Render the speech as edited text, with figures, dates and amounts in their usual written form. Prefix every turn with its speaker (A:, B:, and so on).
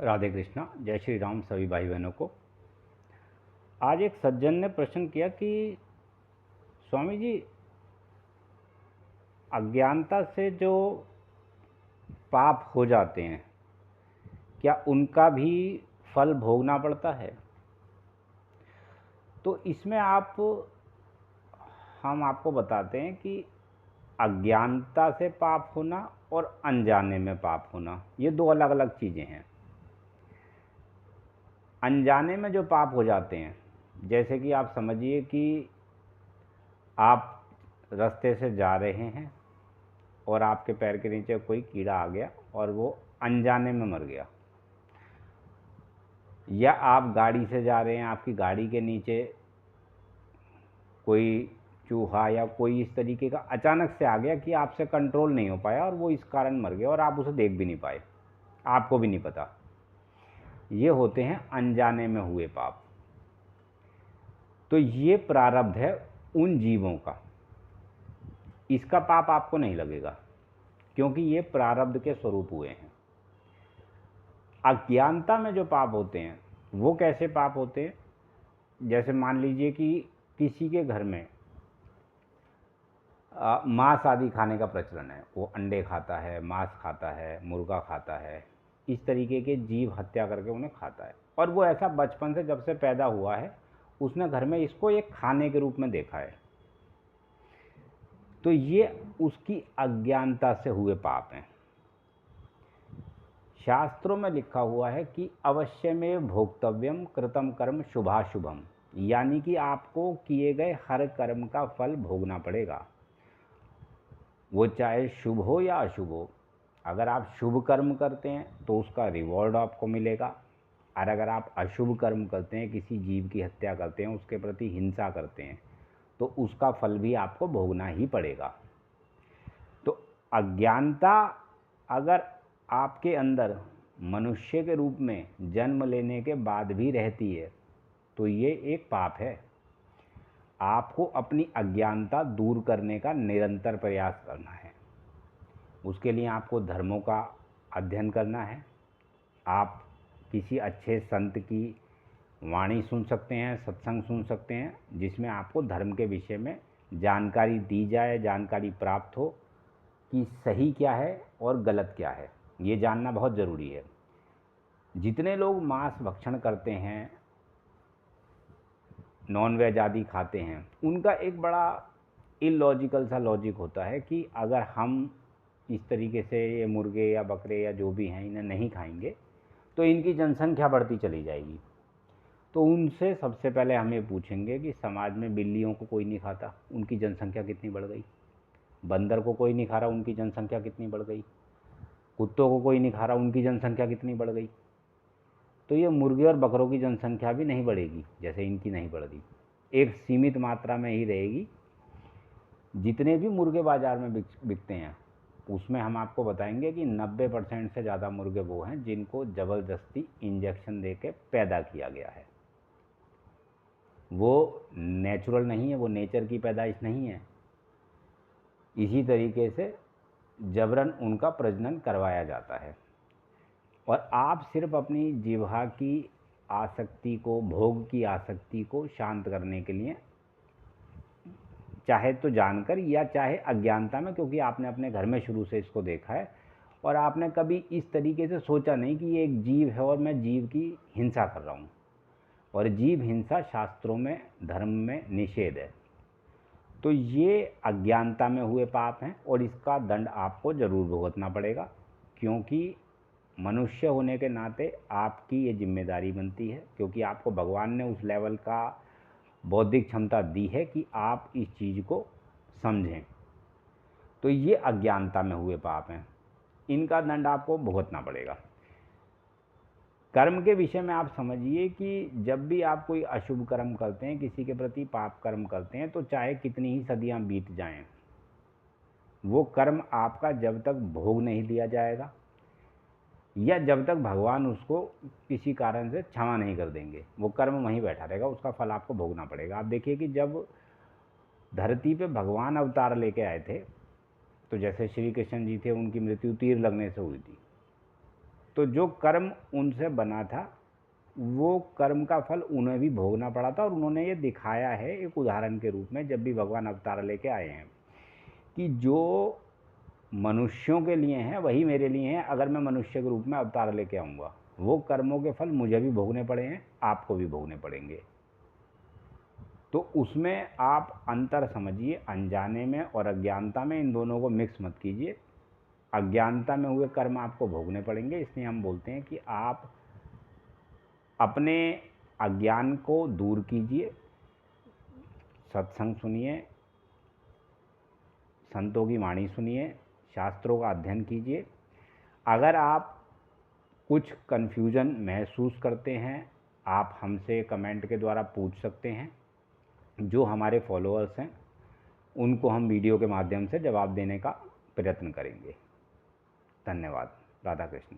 A: राधे कृष्णा। जय श्री राम सभी भाई बहनों को। आज एक सज्जन ने प्रश्न किया कि स्वामी जी, अज्ञानता से जो पाप हो जाते हैं क्या उनका भी फल भोगना पड़ता है? तो इसमें हम आपको बताते हैं कि अज्ञानता से पाप होना और अनजाने में पाप होना ये दो अलग अलग चीज़ें हैं। अनजाने में जो पाप हो जाते हैं, जैसे कि आप समझिए कि आप रास्ते से जा रहे हैं और आपके पैर के नीचे कोई कीड़ा आ गया और वो अनजाने में मर गया, या आप गाड़ी से जा रहे हैं, आपकी गाड़ी के नीचे कोई चूहा या कोई इस तरीके का अचानक से आ गया कि आपसे कंट्रोल नहीं हो पाया और वो इस कारण मर गया और आप उसे देख भी नहीं पाए, आपको भी नहीं पता। ये होते हैं अनजाने में हुए पाप। तो ये प्रारब्ध है उन जीवों का, इसका पाप आपको नहीं लगेगा क्योंकि ये प्रारब्ध के स्वरूप हुए हैं। अज्ञानता में जो पाप होते हैं वो कैसे पाप होते हैं? जैसे मान लीजिए कि किसी के घर में मांस आदि खाने का प्रचलन है, वो अंडे खाता है, मांस खाता है, मुर्गा खाता है, इस तरीके के जीव हत्या करके उन्हें खाता है, और वो ऐसा बचपन से जब से पैदा हुआ है उसने घर में इसको एक खाने के रूप में देखा है। तो ये उसकी अज्ञानता से हुए पाप हैं। शास्त्रों में लिखा हुआ है कि अवश्य में भोक्तव्यम कृतम कर्म शुभाशुभम, यानी कि आपको किए गए हर कर्म का फल भोगना पड़ेगा, वो चाहे शुभ हो या अशुभ हो। अगर आप शुभ कर्म करते हैं तो उसका रिवॉर्ड आपको मिलेगा, और अगर आप अशुभ कर्म करते हैं, किसी जीव की हत्या करते हैं, उसके प्रति हिंसा करते हैं, तो उसका फल भी आपको भोगना ही पड़ेगा। तो अज्ञानता अगर आपके अंदर मनुष्य के रूप में जन्म लेने के बाद भी रहती है तो ये एक पाप है। आपको अपनी अज्ञानता दूर करने का निरंतर प्रयास करना है। उसके लिए आपको धर्मों का अध्ययन करना है। आप किसी अच्छे संत की वाणी सुन सकते हैं, सत्संग सुन सकते हैं, जिसमें आपको धर्म के विषय में जानकारी दी जाए, जानकारी प्राप्त हो कि सही क्या है और गलत क्या है। ये जानना बहुत ज़रूरी है। जितने लोग मांस भक्षण करते हैं, नॉन वेज आदि खाते हैं, उनका एक बड़ा इलॉजिकल सा लॉजिक होता है कि अगर हम इस तरीके से ये मुर्गे या बकरे या जो भी हैं इन्हें नहीं खाएंगे तो इनकी जनसंख्या बढ़ती चली जाएगी। तो उनसे सबसे पहले हम ये पूछेंगे कि समाज में बिल्लियों को कोई नहीं खाता, उनकी जनसंख्या कितनी बढ़ गई? बंदर को कोई नहीं खा रहा, उनकी जनसंख्या कितनी बढ़ गई? कुत्तों को कोई नहीं खा रहा, उनकी जनसंख्या कितनी बढ़ गई? तो ये मुर्गे और बकरों की जनसंख्या भी नहीं बढ़ेगी जैसे इनकी नहीं बढ़ रही, एक सीमित मात्रा में ही रहेगी। जितने भी मुर्गे बाज़ार में बिकते हैं उसमें हम आपको बताएंगे कि 90% से ज़्यादा मुर्गे वो हैं जिनको ज़बरदस्ती इंजेक्शन दे के पैदा किया गया है। वो नेचुरल नहीं है, वो नेचर की पैदाइश नहीं है। इसी तरीके से जबरन उनका प्रजनन करवाया जाता है। और आप सिर्फ अपनी जिह्वा की आसक्ति को, भोग की आसक्ति को शांत करने के लिए, चाहे तो जानकर या चाहे अज्ञानता में, क्योंकि आपने अपने घर में शुरू से इसको देखा है और आपने कभी इस तरीके से सोचा नहीं कि ये एक जीव है और मैं जीव की हिंसा कर रहा हूँ। और जीव हिंसा शास्त्रों में, धर्म में निषेध है। तो ये अज्ञानता में हुए पाप हैं और इसका दंड आपको ज़रूर भुगतना पड़ेगा, क्योंकि मनुष्य होने के नाते आपकी ये जिम्मेदारी बनती है, क्योंकि आपको भगवान ने उस लेवल का बौद्धिक क्षमता दी है कि आप इस चीज़ को समझें। तो ये अज्ञानता में हुए पाप हैं, इनका दंड आपको भुगतना पड़ेगा। कर्म के विषय में आप समझिए कि जब भी आप कोई अशुभ कर्म करते हैं, किसी के प्रति पाप कर्म करते हैं, तो चाहे कितनी ही सदियां बीत जाएं, वो कर्म आपका जब तक भोग नहीं दिया जाएगा या जब तक भगवान उसको किसी कारण से क्षमा नहीं कर देंगे, वो कर्म वहीं बैठा रहेगा, उसका फल आपको भोगना पड़ेगा। आप देखिए कि जब धरती पे भगवान अवतार लेके आए थे, तो जैसे श्री कृष्ण जी थे, उनकी मृत्यु तीर लगने से हुई थी। तो जो कर्म उनसे बना था वो कर्म का फल उन्हें भी भोगना पड़ा था, और उन्होंने ये दिखाया है एक उदाहरण के रूप में जब भी भगवान अवतार लेके आए हैं कि जो मनुष्यों के लिए हैं वही मेरे लिए हैं। अगर मैं मनुष्य के रूप में अवतार लेके आऊँगा, वो कर्मों के फल मुझे भी भोगने पड़े हैं, आपको भी भोगने पड़ेंगे। तो उसमें आप अंतर समझिए, अनजाने में और अज्ञानता में, इन दोनों को मिक्स मत कीजिए। अज्ञानता में हुए कर्म आपको भोगने पड़ेंगे, इसलिए हम बोलते हैं कि आप अपने अज्ञान को दूर कीजिए, सत्संग सुनिए, संतों की वाणी सुनिए, शास्त्रों का अध्ययन कीजिए। अगर आप कुछ कन्फ्यूज़न महसूस करते हैं, आप हमसे कमेंट के द्वारा पूछ सकते हैं। जो हमारे फॉलोअर्स हैं उनको हम वीडियो के माध्यम से जवाब देने का प्रयत्न करेंगे। धन्यवाद। राधा कृष्ण।